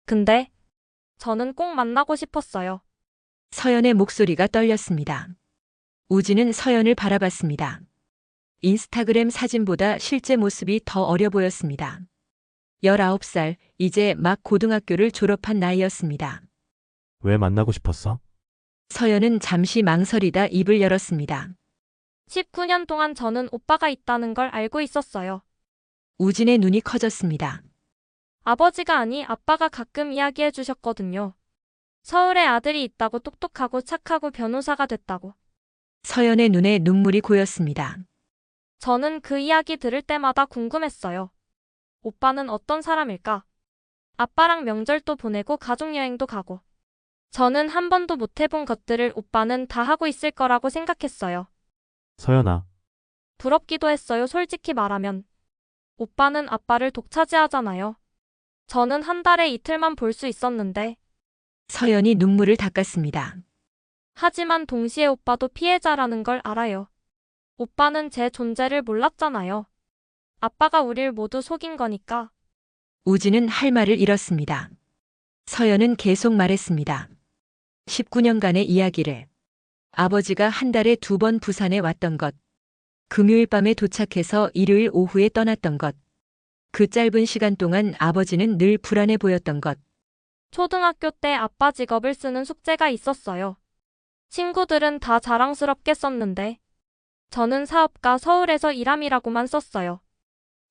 근데 저는 꼭 만나고 싶었어요. 서연의 목소리가 떨렸습니다. 우진은 서연을 바라봤습니다. 인스타그램 사진보다 실제 모습이 더 어려 보였습니다. 19살, 이제 막 고등학교를 졸업한 나이였습니다. 왜 만나고 싶었어? 서연은 잠시 망설이다 입을 열었습니다. 19년 동안 저는 오빠가 있다는 걸 알고 있었어요. 우진의 눈이 커졌습니다. 아버지가 아니 아빠가 가끔 이야기해 주셨거든요. 서울에 아들이 있다고, 똑똑하고 착하고 변호사가 됐다고. 서연의 눈에 눈물이 고였습니다. 저는 그 이야기 들을 때마다 궁금했어요. 오빠는 어떤 사람일까? 아빠랑 명절도 보내고 가족여행도 가고. 저는 한 번도 못 해본 것들을 오빠는 다 하고 있을 거라고 생각했어요. 서연아, 부럽기도 했어요, 솔직히 말하면. 오빠는 아빠를 독차지하잖아요. 저는 한 달에 이틀만 볼 수 있었는데. 서연이 눈물을 닦았습니다. 하지만 동시에 오빠도 피해자라는 걸 알아요. 오빠는 제 존재를 몰랐잖아요. 아빠가 우릴 모두 속인 거니까. 우진은 할 말을 잃었습니다. 서연은 계속 말했습니다. 19년간의 이야기를. 아버지가 한 달에 2번 부산에 왔던 것. 금요일 밤에 도착해서 일요일 오후에 떠났던 것. 그 짧은 시간 동안 아버지는 늘 불안해 보였던 것. 초등학교 때 아빠 직업을 쓰는 숙제가 있었어요. 친구들은 다 자랑스럽게 썼는데 저는 사업가 서울에서 일함이라고만 썼어요.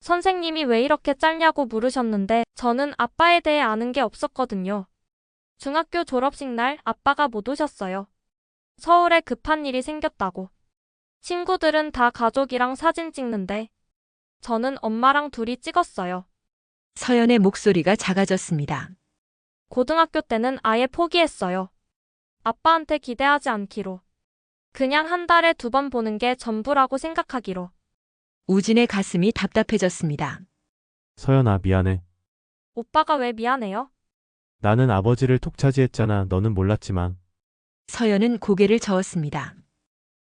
선생님이 왜 이렇게 짧냐고 물으셨는데 저는 아빠에 대해 아는 게 없었거든요. 중학교 졸업식 날 아빠가 못 오셨어요. 서울에 급한 일이 생겼다고. 친구들은 다 가족이랑 사진 찍는데 저는 엄마랑 둘이 찍었어요. 서연의 목소리가 작아졌습니다. 고등학교 때는 아예 포기했어요. 아빠한테 기대하지 않기로. 그냥 한 달에 2번 보는 게 전부라고 생각하기로. 우진의 가슴이 답답해졌습니다. 서연아, 미안해. 오빠가 왜 미안해요? 나는 아버지를 독차지했잖아. 너는 몰랐지만. 서연은 고개를 저었습니다.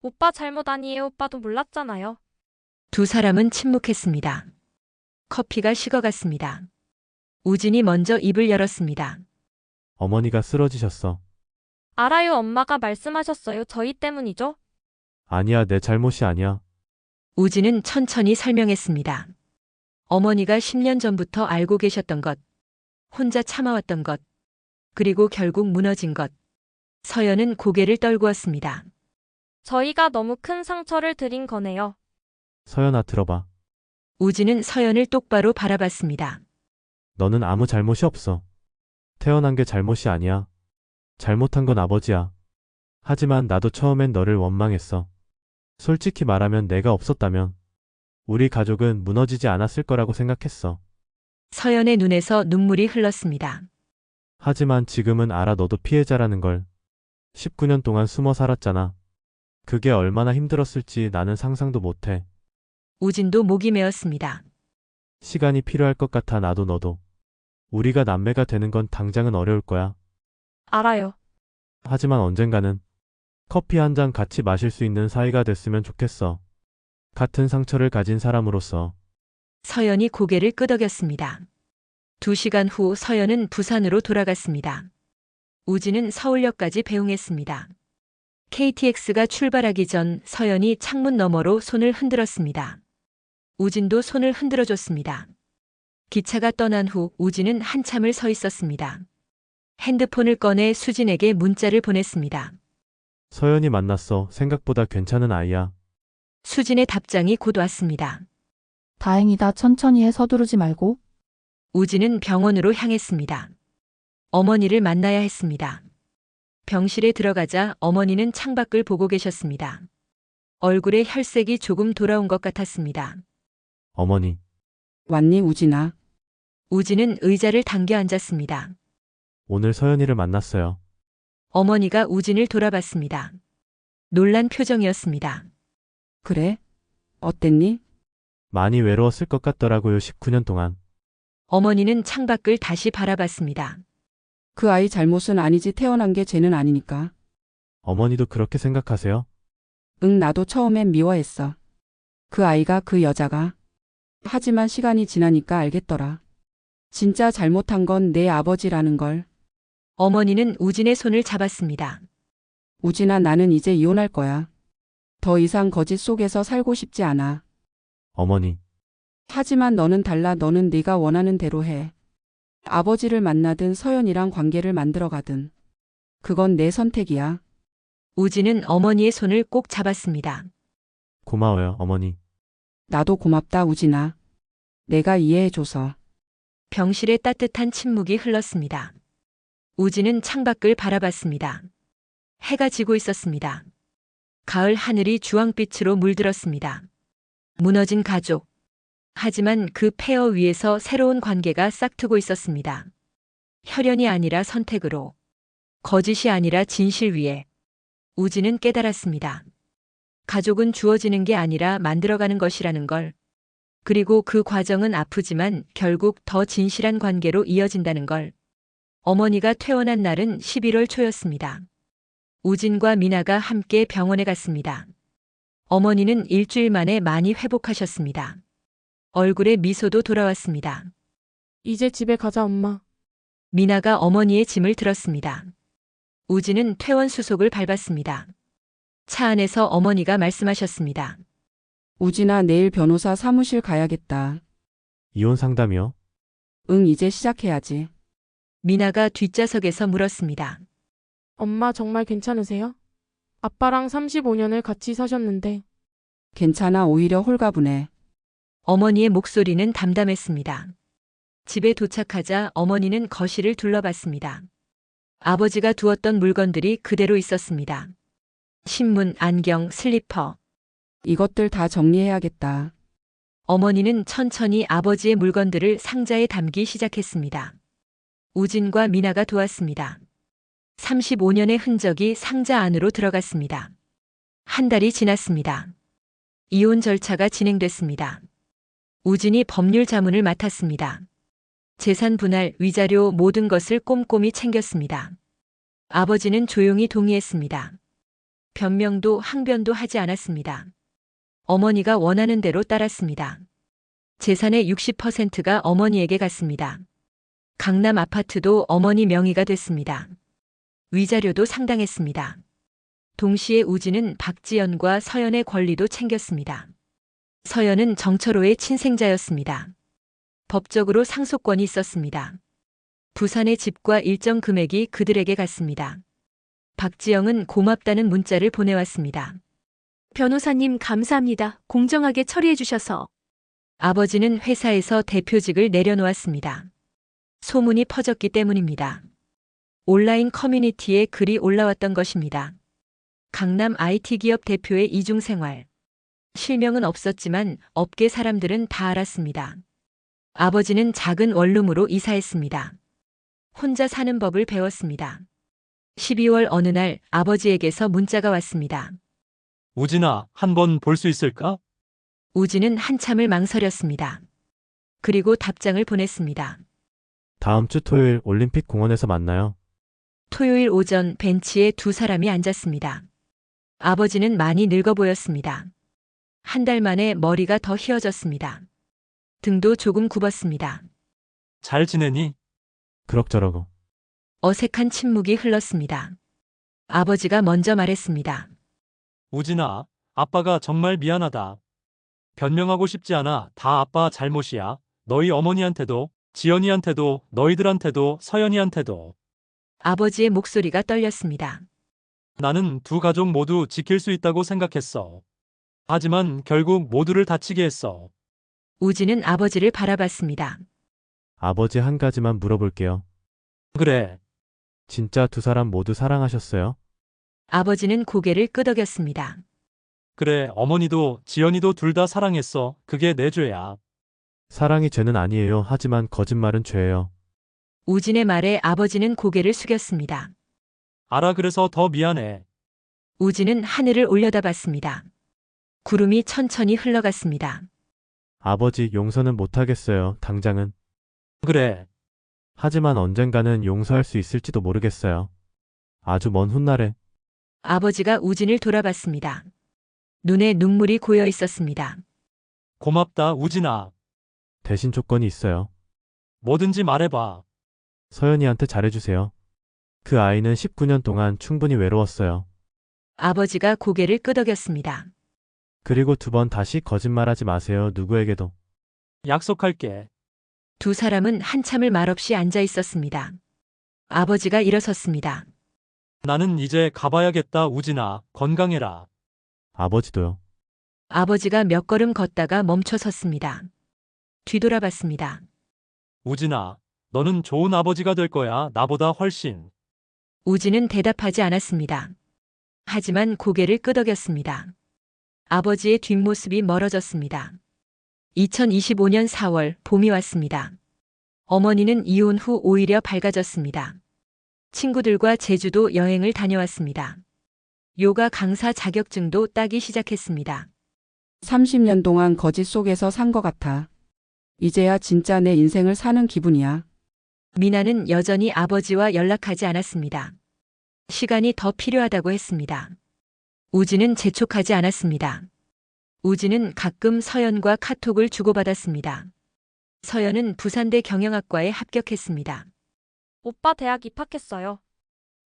오빠 잘못 아니에요. 오빠도 몰랐잖아요. 두 사람은 침묵했습니다. 커피가 식어갔습니다. 우진이 먼저 입을 열었습니다. 어머니가 쓰러지셨어. 알아요. 엄마가 말씀하셨어요. 저희 때문이죠? 아니야, 내 잘못이 아니야. 우진은 천천히 설명했습니다. 어머니가 10년 전부터 알고 계셨던 것, 혼자 참아왔던 것, 그리고 결국 무너진 것. 서연은 고개를 떨구었습니다. 저희가 너무 큰 상처를 드린 거네요. 서연아, 들어봐. 우진은 서연을 똑바로 바라봤습니다. 너는 아무 잘못이 없어. 태어난 게 잘못이 아니야. 잘못한 건 아버지야. 하지만 나도 처음엔 너를 원망했어. 솔직히 말하면 내가 없었다면 우리 가족은 무너지지 않았을 거라고 생각했어. 서연의 눈에서 눈물이 흘렀습니다. 하지만 지금은 알아. 너도 피해자라는 걸. 19년 동안 숨어 살았잖아. 그게 얼마나 힘들었을지 나는 상상도 못해. 우진도 목이 메었습니다. 시간이 필요할 것 같아 나도 너도. 우리가 남매가 되는 건 당장은 어려울 거야. 알아요. 하지만 언젠가는 커피 한 잔 같이 마실 수 있는 사이가 됐으면 좋겠어. 같은 상처를 가진 사람으로서. 서연이 고개를 끄덕였습니다. 2시간 후 서연은 부산으로 돌아갔습니다. 우진은 서울역까지 배웅했습니다. KTX가 출발하기 전 서연이 창문 너머로 손을 흔들었습니다. 우진도 손을 흔들어줬습니다. 기차가 떠난 후 우진은 한참을 서 있었습니다. 핸드폰을 꺼내 수진에게 문자를 보냈습니다. 서연이 만났어. 생각보다 괜찮은 아이야. 수진의 답장이 곧 왔습니다. 다행이다. 천천히 해. 서두르지 말고. 우진은 병원으로 향했습니다. 어머니를 만나야 했습니다. 병실에 들어가자 어머니는 창밖을 보고 계셨습니다. 얼굴에 혈색이 조금 돌아온 것 같았습니다. 어머니. 왔니, 우진아? 우진은 의자를 당겨 앉았습니다. 오늘 서연이를 만났어요. 어머니가 우진을 돌아봤습니다. 놀란 표정이었습니다. 그래? 어땠니? 많이 외로웠을 것 같더라고요. 19년 동안. 어머니는 창밖을 다시 바라봤습니다. 그 아이 잘못은 아니지. 태어난 게 죄는 아니니까. 어머니도 그렇게 생각하세요? 응, 나도 처음엔 미워했어. 그 아이가, 그 여자가. 하지만 시간이 지나니까 알겠더라. 진짜 잘못한 건 내 아버지라는 걸. 어머니는 우진의 손을 잡았습니다. 우진아, 나는 이제 이혼할 거야. 더 이상 거짓 속에서 살고 싶지 않아. 어머니. 하지만 너는 달라. 너는 네가 원하는 대로 해. 아버지를 만나든 서연이랑 관계를 만들어가든. 그건 내 선택이야. 우진은 어머니의 손을 꼭 잡았습니다. 고마워요, 어머니. 나도 고맙다, 우진아. 내가 이해해줘서. 병실에 따뜻한 침묵이 흘렀습니다. 우진은 창밖을 바라봤습니다. 해가 지고 있었습니다. 가을 하늘이 주황빛으로 물들었습니다. 무너진 가족. 하지만 그 폐허 위에서 새로운 관계가 싹트고 있었습니다. 혈연이 아니라 선택으로, 거짓이 아니라 진실 위에. 우진은 깨달았습니다. 가족은 주어지는 게 아니라 만들어가는 것이라는 걸. 그리고 그 과정은 아프지만 결국 더 진실한 관계로 이어진다는 걸. 어머니가 퇴원한 날은 11월 초였습니다. 우진과 미나가 함께 병원에 갔습니다. 어머니는 일주일 만에 많이 회복하셨습니다. 얼굴에 미소도 돌아왔습니다. 이제 집에 가자, 엄마. 미나가 어머니의 짐을 들었습니다. 우진은 퇴원 수속을 밟았습니다. 차 안에서 어머니가 말씀하셨습니다. 우진아, 내일 변호사 사무실 가야겠다. 이혼 상담이요? 응, 이제 시작해야지. 미나가 뒷좌석에서 물었습니다. 엄마 정말 괜찮으세요? 아빠랑 35년을 같이 사셨는데. 괜찮아. 오히려 홀가분해. 어머니의 목소리는 담담했습니다. 집에 도착하자 어머니는 거실을 둘러봤습니다. 아버지가 두었던 물건들이 그대로 있었습니다. 신문, 안경, 슬리퍼. 이것들 다 정리해야겠다. 어머니는 천천히 아버지의 물건들을 상자에 담기 시작했습니다. 우진과 미나가 도왔습니다. 35년의 흔적이 상자 안으로 들어갔습니다. 한 달이 지났습니다. 이혼 절차가 진행됐습니다. 우진이 법률 자문을 맡았습니다. 재산 분할, 위자료 모든 것을 꼼꼼히 챙겼습니다. 아버지는 조용히 동의했습니다. 변명도 항변도 하지 않았습니다. 어머니가 원하는 대로 따랐습니다. 재산의 60%가 어머니에게 갔습니다. 강남 아파트도 어머니 명의가 됐습니다. 위자료도 상당했습니다. 동시에 우진은 박지연과 서연의 권리도 챙겼습니다. 서연은 정철호의 친생자였습니다. 법적으로 상속권이 있었습니다. 부산의 집과 일정 금액이 그들에게 갔습니다. 박지영은 고맙다는 문자를 보내왔습니다. 변호사님 감사합니다. 공정하게 처리해 주셔서. 아버지는 회사에서 대표직을 내려놓았습니다. 소문이 퍼졌기 때문입니다. 온라인 커뮤니티에 글이 올라왔던 것입니다. 강남 IT 기업 대표의 이중생활. 실명은 없었지만 업계 사람들은 다 알았습니다. 아버지는 작은 원룸으로 이사했습니다. 혼자 사는 법을 배웠습니다. 12월 어느 날 아버지에게서 문자가 왔습니다. 우진아, 한번 볼 수 있을까? 우진은 한참을 망설였습니다. 그리고 답장을 보냈습니다. 다음 주 토요일 올림픽 공원에서 만나요. 토요일 오전 벤치에 두 사람이 앉았습니다. 아버지는 많이 늙어 보였습니다. 한 달 만에 머리가 더 휘어졌습니다. 등도 조금 굽었습니다. 잘 지내니? 그럭저럭. 어색한 침묵이 흘렀습니다. 아버지가 먼저 말했습니다. 우진아, 아빠가 정말 미안하다. 변명하고 싶지 않아. 다 아빠 잘못이야. 너희 어머니한테도, 지연이한테도, 너희들한테도, 서연이한테도. 아버지의 목소리가 떨렸습니다. 나는 두 가족 모두 지킬 수 있다고 생각했어. 하지만 결국 모두를 다치게 했어. 우진은 아버지를 바라봤습니다. 아버지 한 가지만 물어볼게요. 그래, 진짜 두 사람 모두 사랑하셨어요? 아버지는 고개를 끄덕였습니다. 그래, 어머니도 지연이도 둘 다 사랑했어. 그게 내 죄야. 사랑이 죄는 아니에요. 하지만 거짓말은 죄예요. 우진의 말에 아버지는 고개를 숙였습니다. 알아, 그래서 더 미안해. 우진은 하늘을 올려다봤습니다. 구름이 천천히 흘러갔습니다. 아버지 용서는 못하겠어요. 당장은. 그래, 하지만 언젠가는 용서할 수 있을지도 모르겠어요. 아주 먼 훗날에. 아버지가 우진을 돌아봤습니다. 눈에 눈물이 고여 있었습니다. 고맙다, 우진아. 대신 조건이 있어요. 뭐든지 말해봐. 서연이한테 잘해주세요. 그 아이는 19년 동안 충분히 외로웠어요. 아버지가 고개를 끄덕였습니다. 그리고 두 번 다시 거짓말하지 마세요. 누구에게도. 약속할게. 두 사람은 한참을 말없이 앉아 있었습니다. 아버지가 일어섰습니다. 나는 이제 가봐야겠다, 우진아. 건강해라. 아버지도요. 아버지가 몇 걸음 걷다가 멈춰 섰습니다. 뒤돌아봤습니다. 우진아, 너는 좋은 아버지가 될 거야. 나보다 훨씬. 우진은 대답하지 않았습니다. 하지만 고개를 끄덕였습니다. 아버지의 뒷모습이 멀어졌습니다. 2025년 4월 봄이 왔습니다. 어머니는 이혼 후 오히려 밝아졌습니다. 친구들과 제주도 여행을 다녀왔습니다. 요가 강사 자격증도 따기 시작했습니다. 30년 동안 거짓 속에서 산 것 같아. 이제야 진짜 내 인생을 사는 기분이야. 미나는 여전히 아버지와 연락하지 않았습니다. 시간이 더 필요하다고 했습니다. 우진은 재촉하지 않았습니다. 우진은 가끔 서연과 카톡을 주고받았습니다. 서연은 부산대 경영학과에 합격했습니다. 오빠 대학 입학했어요.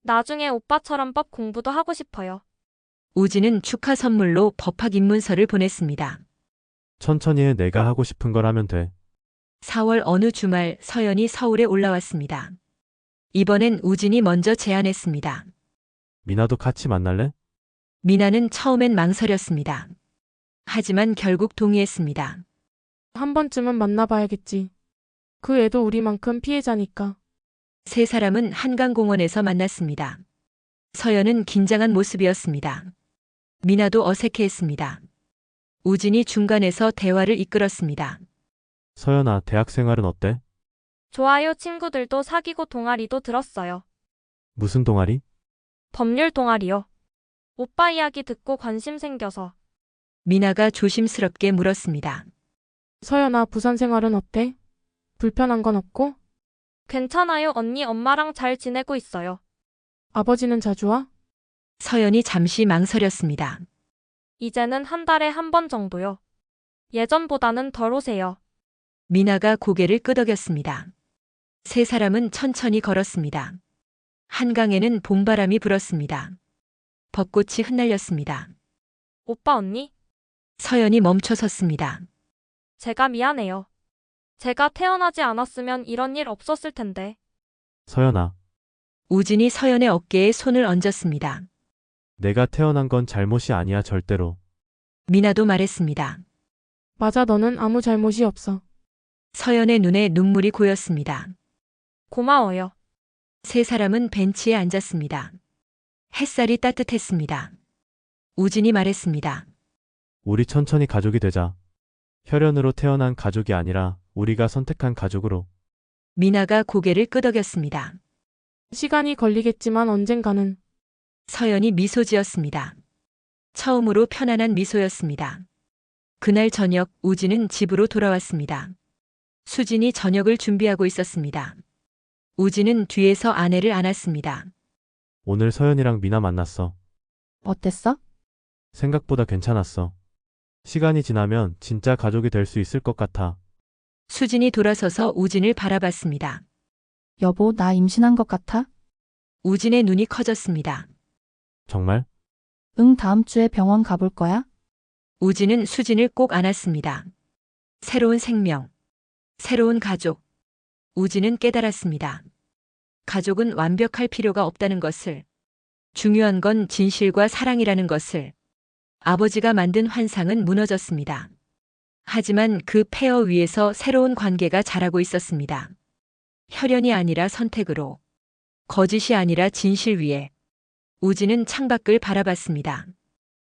나중에 오빠처럼 법 공부도 하고 싶어요. 우진은 축하 선물로 법학 입문서를 보냈습니다. 천천히 해. 내가 하고 싶은 걸 하면 돼. 4월 어느 주말 서연이 서울에 올라왔습니다. 이번엔 우진이 먼저 제안했습니다. 미나도 같이 만날래? 미나는 처음엔 망설였습니다. 하지만 결국 동의했습니다. 한 번쯤은 만나봐야겠지. 그 애도 우리만큼 피해자니까. 세 사람은 한강공원에서 만났습니다. 서연은 긴장한 모습이었습니다. 미나도 어색해했습니다. 우진이 중간에서 대화를 이끌었습니다. 서연아, 대학 생활은 어때? 좋아요. 친구들도 사귀고 동아리도 들었어요. 무슨 동아리? 법률 동아리요. 오빠 이야기 듣고 관심 생겨서. 미나가 조심스럽게 물었습니다. 서연아, 부산 생활은 어때? 불편한 건 없고? 괜찮아요. 언니 엄마랑 잘 지내고 있어요. 아버지는 자주 와? 서연이 잠시 망설였습니다. 이제는 한 달에 한 번 정도요. 예전보다는 덜 오세요. 미나가 고개를 끄덕였습니다. 세 사람은 천천히 걸었습니다. 한강에는 봄바람이 불었습니다. 벚꽃이 흩날렸습니다. 오빠 언니? 서연이 멈춰 섰습니다. 제가 미안해요. 제가 태어나지 않았으면 이런 일 없었을 텐데. 서연아, 우진이 서연의 어깨에 손을 얹었습니다. 내가 태어난 건 잘못이 아니야. 절대로. 미나도 말했습니다. 맞아, 너는 아무 잘못이 없어. 서연의 눈에 눈물이 고였습니다. 고마워요. 세 사람은 벤치에 앉았습니다. 햇살이 따뜻했습니다. 우진이 말했습니다. 우리 천천히 가족이 되자. 혈연으로 태어난 가족이 아니라 우리가 선택한 가족으로. 미나가 고개를 끄덕였습니다. 시간이 걸리겠지만 언젠가는. 서연이 미소 지었습니다. 처음으로 편안한 미소였습니다. 그날 저녁 우진은 집으로 돌아왔습니다. 수진이 저녁을 준비하고 있었습니다. 우진은 뒤에서 아내를 안았습니다. 오늘 서연이랑 미나 만났어. 어땠어? 생각보다 괜찮았어. 시간이 지나면 진짜 가족이 될 수 있을 것 같아. 수진이 돌아서서 우진을 바라봤습니다. 여보, 나 임신한 것 같아? 우진의 눈이 커졌습니다. 정말? 응, 다음 주에 병원 가볼 거야? 우진은 수진을 꼭 안았습니다. 새로운 생명, 새로운 가족. 우진은 깨달았습니다. 가족은 완벽할 필요가 없다는 것을, 중요한 건 진실과 사랑이라는 것을. 아버지가 만든 환상은 무너졌습니다. 하지만 그 폐허 위에서 새로운 관계가 자라고 있었습니다. 혈연이 아니라 선택으로, 거짓이 아니라 진실 위에. 우진은 창밖을 바라봤습니다.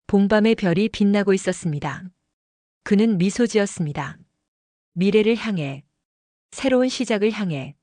봄밤의 별이 빛나고 있었습니다. 그는 미소 지었습니다. 미래를 향해, 새로운 시작을 향해.